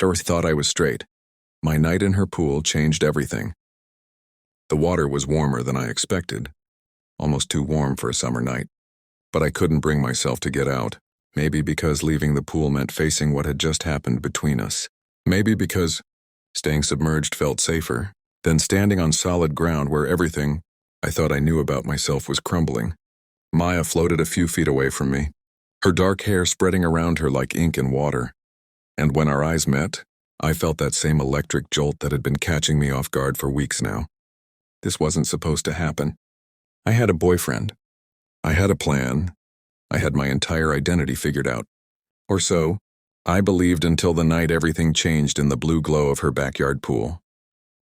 Dorothy thought I was straight. My night in her pool changed everything. The water was warmer than I expected, almost too warm for a summer night. But I couldn't bring myself to get out. Maybe because leaving the pool meant facing what had just happened between us. Maybe because staying submerged felt safer than standing on solid ground where everything I thought I knew about myself was crumbling. Maya floated a few feet away from me, her dark hair spreading around her like ink in water. And when our eyes met, I felt that same electric jolt that had been catching me off guard for weeks now. This wasn't supposed to happen. I had a boyfriend. I had a plan. I had my entire identity figured out. Or so, I believed until the night everything changed in the blue glow of her backyard pool.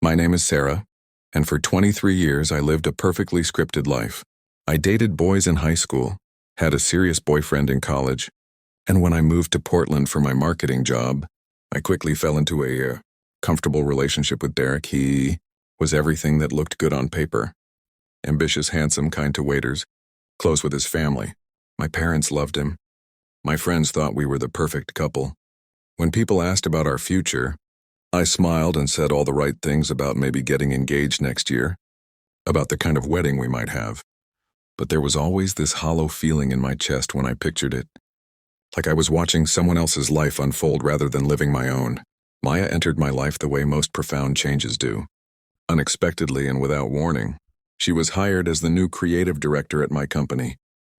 My name is Sarah, and for 23 years I lived a perfectly scripted life. I dated boys in high school, had a serious boyfriend in college, and when I moved to Portland for my marketing job, I quickly fell into a comfortable relationship with Derek. He was everything that looked good on paper. Ambitious, handsome, kind to waiters, close with his family. My parents loved him. My friends thought we were the perfect couple. When people asked about our future, I smiled and said all the right things about maybe getting engaged next year, about the kind of wedding we might have. But there was always this hollow feeling in my chest when I pictured it, like I was watching someone else's life unfold rather than living my own. Maya entered my life the way most profound changes do. Unexpectedly and without warning, she was hired as the new creative director at my company.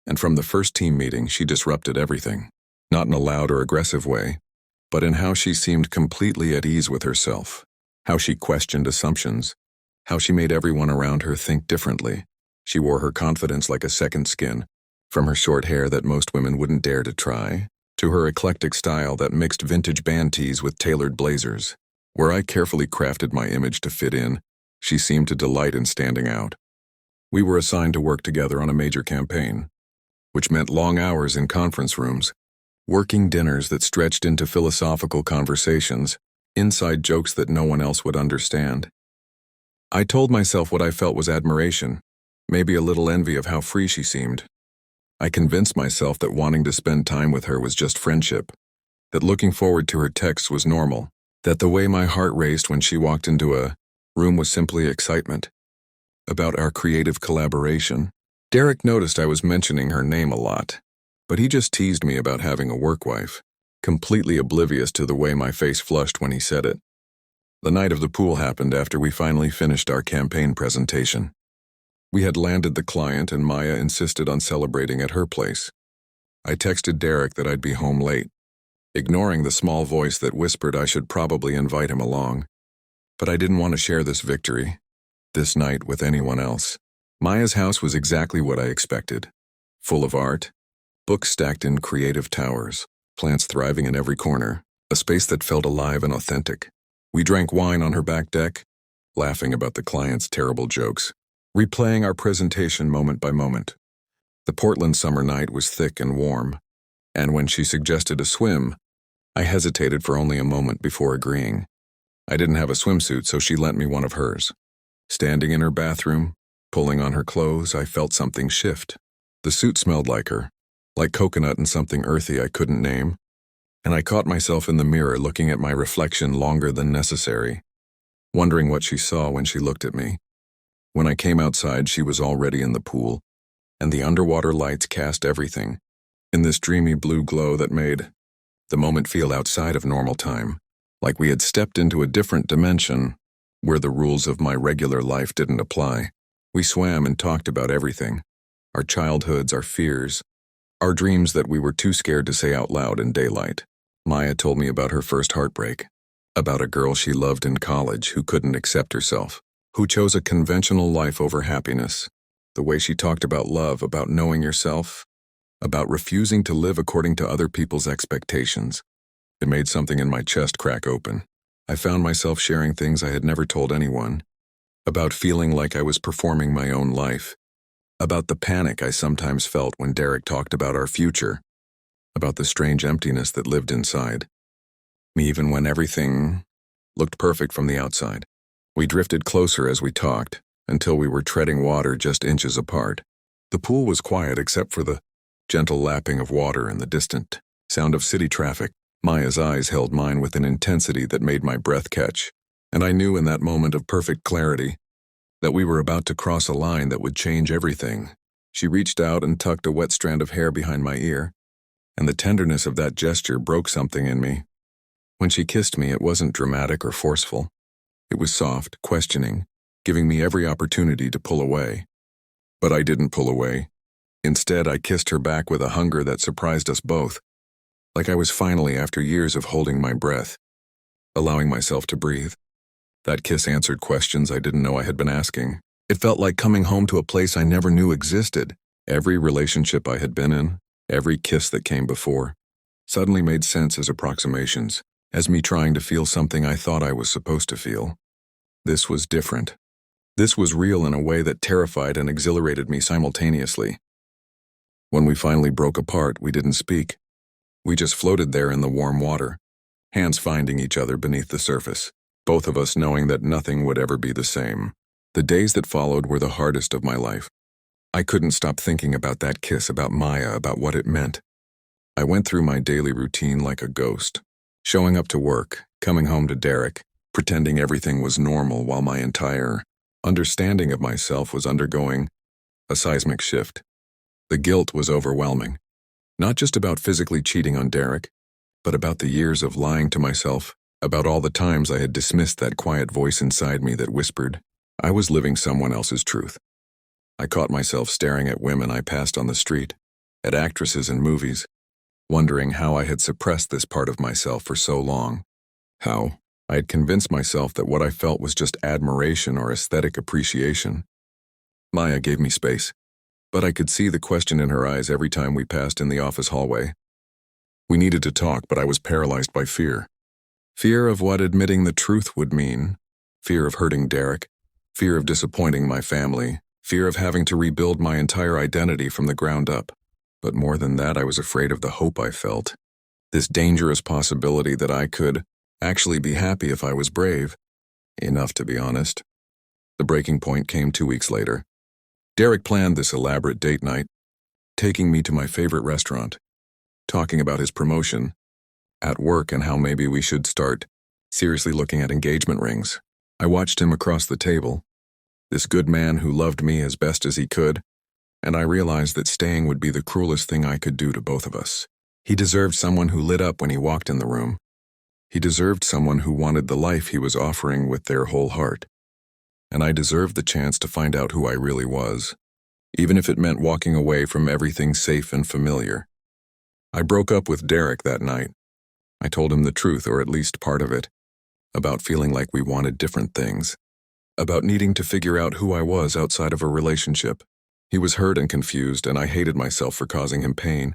And from the first team meeting, she disrupted everything. Not in a loud or aggressive way, but in how she seemed completely at ease with herself, how she questioned assumptions, how she made everyone around her think differently. She wore her confidence like a second skin, from her short hair that most women wouldn't dare to try, to her eclectic style that mixed vintage band tees with tailored blazers. Where I carefully crafted my image to fit in, she seemed to delight in standing out. We were assigned to work together on a major campaign, which meant long hours in conference rooms, working dinners that stretched into philosophical conversations, inside jokes that no one else would understand. I told myself what I felt was admiration, maybe a little envy of how free she seemed. I convinced myself that wanting to spend time with her was just friendship, that looking forward to her texts was normal, that the way my heart raced when she walked into a room was simply excitement. About our creative collaboration, Derek noticed I was mentioning her name a lot, but he just teased me about having a work wife, completely oblivious to the way my face flushed when he said it. The night of the pool happened after we finally finished our campaign presentation. We had landed the client and Maya insisted on celebrating at her place. I texted Derek that I'd be home late, ignoring the small voice that whispered I should probably invite him along. But I didn't want to share this victory, this night, with anyone else. Maya's house was exactly what I expected. Full of art, books stacked in creative towers, plants thriving in every corner, a space that felt alive and authentic. We drank wine on her back deck, laughing about the client's terrible jokes, replaying our presentation moment by moment. The Portland summer night was thick and warm, and when she suggested a swim, I hesitated for only a moment before agreeing. I didn't have a swimsuit, so she lent me one of hers. Standing in her bathroom, pulling on her clothes, I felt something shift. The suit smelled like her, like coconut and something earthy I couldn't name, and I caught myself in the mirror looking at my reflection longer than necessary, wondering what she saw when she looked at me. When I came outside, she was already in the pool, and the underwater lights cast everything in this dreamy blue glow that made the moment feel outside of normal time, like we had stepped into a different dimension where the rules of my regular life didn't apply. We swam and talked about everything, our childhoods, our fears, our dreams that we were too scared to say out loud in daylight. Maya told me about her first heartbreak, about a girl she loved in college who couldn't accept herself, who chose a conventional life over happiness. The way she talked about love, about knowing yourself, about refusing to live according to other people's expectations. It made something in my chest crack open. I found myself sharing things I had never told anyone, about feeling like I was performing my own life, about the panic I sometimes felt when Derek talked about our future, about the strange emptiness that lived inside me even when everything looked perfect from the outside. We drifted closer as we talked, until we were treading water just inches apart. The pool was quiet except for the gentle lapping of water and the distant sound of city traffic. Maya's eyes held mine with an intensity that made my breath catch, and I knew in that moment of perfect clarity that we were about to cross a line that would change everything. She reached out and tucked a wet strand of hair behind my ear, and the tenderness of that gesture broke something in me. When she kissed me, it wasn't dramatic or forceful. It was soft, questioning, giving me every opportunity to pull away. But I didn't pull away. Instead, I kissed her back with a hunger that surprised us both, like I was finally, after years of holding my breath, allowing myself to breathe. That kiss answered questions I didn't know I had been asking. It felt like coming home to a place I never knew existed. Every relationship I had been in, every kiss that came before, suddenly made sense as approximations, as me trying to feel something I thought I was supposed to feel. This was different. This was real in a way that terrified and exhilarated me simultaneously. When we finally broke apart, we didn't speak. We just floated there in the warm water, hands finding each other beneath the surface, both of us knowing that nothing would ever be the same. The days that followed were the hardest of my life. I couldn't stop thinking about that kiss, about Maya, about what it meant. I went through my daily routine like a ghost, showing up to work, coming home to Derek, pretending everything was normal while my entire understanding of myself was undergoing a seismic shift. The guilt was overwhelming, not just about physically cheating on Derek, but about the years of lying to myself, about all the times I had dismissed that quiet voice inside me that whispered I was living someone else's truth. I caught myself staring at women I passed on the street, at actresses in movies, wondering how I had suppressed this part of myself for so long. How I had convinced myself that what I felt was just admiration or aesthetic appreciation. Maya gave me space, but I could see the question in her eyes every time we passed in the office hallway. We needed to talk, but I was paralyzed by fear. Fear of what admitting the truth would mean, fear of hurting Derek, fear of disappointing my family, fear of having to rebuild my entire identity from the ground up. But more than that, I was afraid of the hope I felt, this dangerous possibility that I could actually be happy if I was brave. Enough, to be honest. The breaking point came 2 weeks later. Derek planned this elaborate date night, taking me to my favorite restaurant, talking about his promotion at work and how maybe we should start seriously looking at engagement rings. I watched him across the table, this good man who loved me as best as he could, and I realized that staying would be the cruelest thing I could do to both of us. He deserved someone who lit up when he walked in the room. He deserved someone who wanted the life he was offering with their whole heart. And I deserved the chance to find out who I really was, even if it meant walking away from everything safe and familiar. I broke up with Derek that night. I told him the truth, or at least part of it, about feeling like we wanted different things, about needing to figure out who I was outside of a relationship. He was hurt and confused, and I hated myself for causing him pain.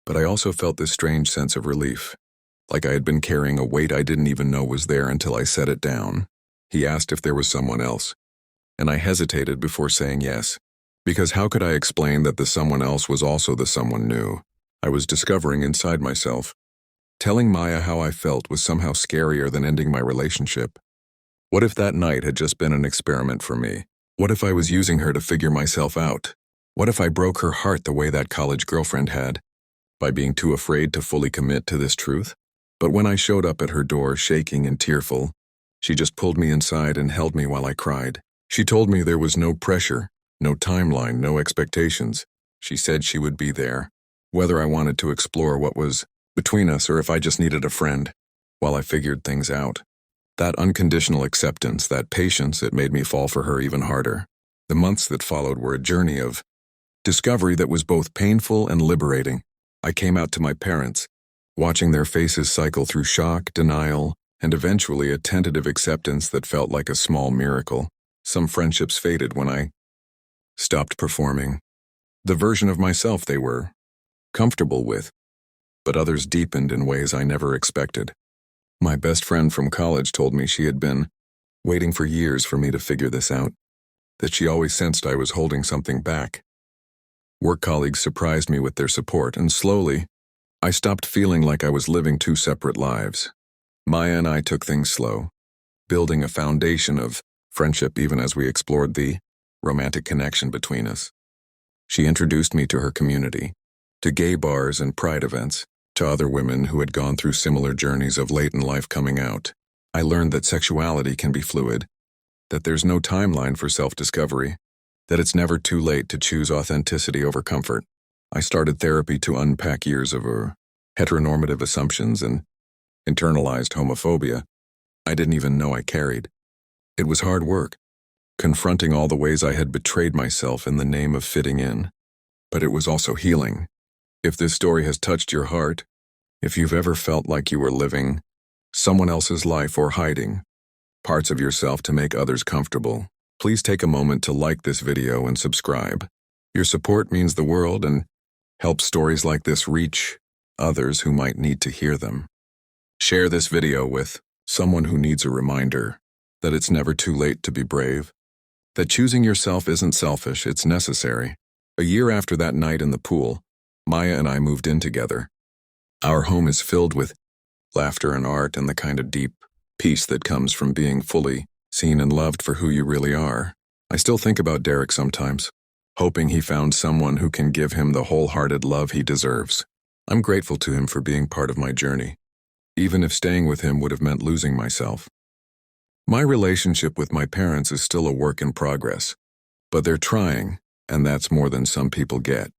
But I also felt this strange sense of relief, like I had been carrying a weight I didn't even know was there until I set it down. He asked if there was someone else, and I hesitated before saying yes, because how could I explain that the someone else was also the someone new I was discovering inside myself? Telling Maya how I felt was somehow scarier than ending my relationship. What if that night had just been an experiment for me? What if I was using her to figure myself out? What if I broke her heart the way that college girlfriend had, by being too afraid to fully commit to this truth? But when I showed up at her door shaking and tearful, she just pulled me inside and held me while I cried. She told me there was no pressure, no timeline, no expectations. She said she would be there, whether I wanted to explore what was between us or if I just needed a friend, while I figured things out. That unconditional acceptance, that patience, it made me fall for her even harder. The months that followed were a journey of discovery that was both painful and liberating. I came out to my parents, watching their faces cycle through shock, denial, and eventually a tentative acceptance that felt like a small miracle. Some friendships faded when I stopped performing the version of myself they were comfortable with, but others deepened in ways I never expected. My best friend from college told me she had been waiting for years for me to figure this out, that she always sensed I was holding something back. Work colleagues surprised me with their support, and slowly, I stopped feeling like I was living two separate lives. Maya and I took things slow, building a foundation of friendship even as we explored the romantic connection between us. She introduced me to her community, to gay bars and pride events, to other women who had gone through similar journeys of late in life coming out. I learned that sexuality can be fluid, that there's no timeline for self-discovery, that it's never too late to choose authenticity over comfort. I started therapy to unpack years of heteronormative assumptions and internalized homophobia I didn't even know I carried. It was hard work, confronting all the ways I had betrayed myself in the name of fitting in. But it was also healing. If this story has touched your heart, if you've ever felt like you were living someone else's life or hiding parts of yourself to make others comfortable, please take a moment to like this video and subscribe. Your support means the world and helps stories like this reach others who might need to hear them. Share this video with someone who needs a reminder that it's never too late to be brave, that choosing yourself isn't selfish, it's necessary. A year after that night in the pool, Maya and I moved in together. Our home is filled with laughter and art and the kind of deep peace that comes from being fully seen and loved for who you really are. I still think about Derek sometimes, hoping he found someone who can give him the wholehearted love he deserves. I'm grateful to him for being part of my journey, even if staying with him would have meant losing myself. My relationship with my parents is still a work in progress, but they're trying, and that's more than some people get.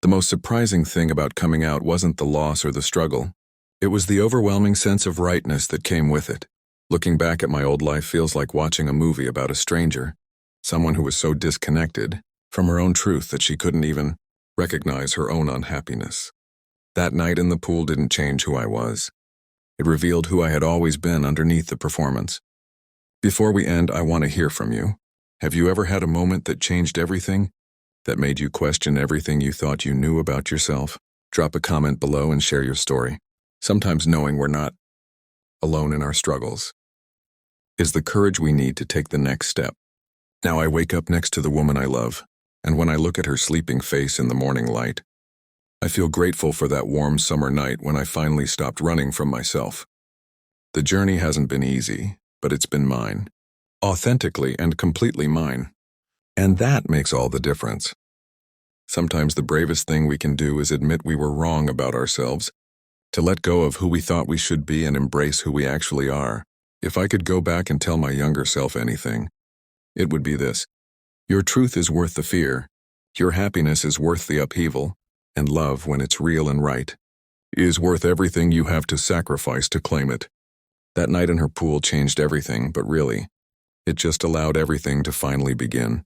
The most surprising thing about coming out wasn't the loss or the struggle. It was the overwhelming sense of rightness that came with it. Looking back at my old life feels like watching a movie about a stranger, someone who was so disconnected from her own truth that she couldn't even recognize her own unhappiness. That night in the pool didn't change who I was. It revealed who I had always been underneath the performance. Before we end, I want to hear from you. Have you ever had a moment that changed everything? That made you question everything you thought you knew about yourself? Drop a comment below and share your story. Sometimes knowing we're not alone in our struggles is the courage we need to take the next step. Now I wake up next to the woman I love, and when I look at her sleeping face in the morning light, I feel grateful for that warm summer night when I finally stopped running from myself. The journey hasn't been easy, but it's been mine. Authentically and completely mine. And that makes all the difference. Sometimes the bravest thing we can do is admit we were wrong about ourselves, to let go of who we thought we should be and embrace who we actually are. If I could go back and tell my younger self anything, it would be this. Your truth is worth the fear. Your happiness is worth the upheaval. And love, when it's real and right, is worth everything you have to sacrifice to claim it. That night in her pool changed everything, but really, it just allowed everything to finally begin.